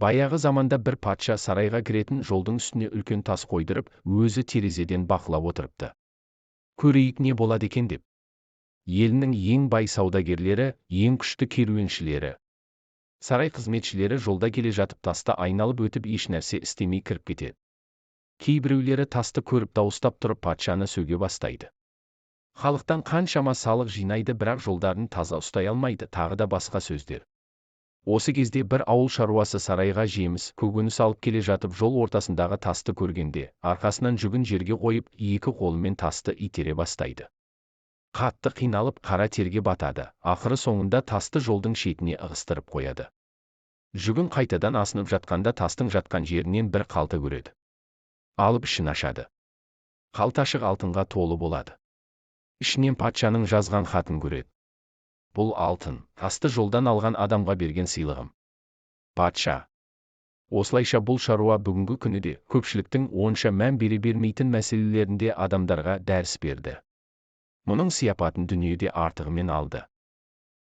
Баяғы заманда бір патша сарайға кіретін жолдың үстіне үлкен тас қойдырып, өзі терезеден бақылап отырыпты. Көрейік не болады екен деп. Елінің ең бай саудагерлері, ең күшті керуеншілері, сарай қызметшілері жолда келе жатып тасты айналып өтіп еш нәрсе істемей кіріп кетеді. Кейбіреулері тасты көріп дауыстап тұрып патшаны сөге бастайды. Халықтан қаншама салық жинайды, бірақ жолдарын таза ұстай алмайды, тағы да басқа сөздер. Осы кезде бір ауыл шаруасы сарайға жеміс, көкөніс алып келе жатып жол ортасындағы тасты көргенде, арқасынан жүгін жерге қойып, екі қолымен тасты итере бастайды. Қатты қиналып қара терге батады, ақыры соңында тасты жолдың шетіне ығыстырып қояды. Жүгін қайтадан асынып жатқанда тастың жатқан жерінен бір қалта көреді. Алып ішін ашады. Қалта ашық алтынға толы болады. Ішінен патшаның жазған хатын көреді. Бұл алтын, тасты жолдан алған адамға берген сыйлығым. Патша. Осылайша бұл шаруа бүгінгі күні де көпшіліктің онша мән бере бермейтін мәселелерінде адамдарға дәріс берді. Мұның сияпатын дүниеде артығымен алды.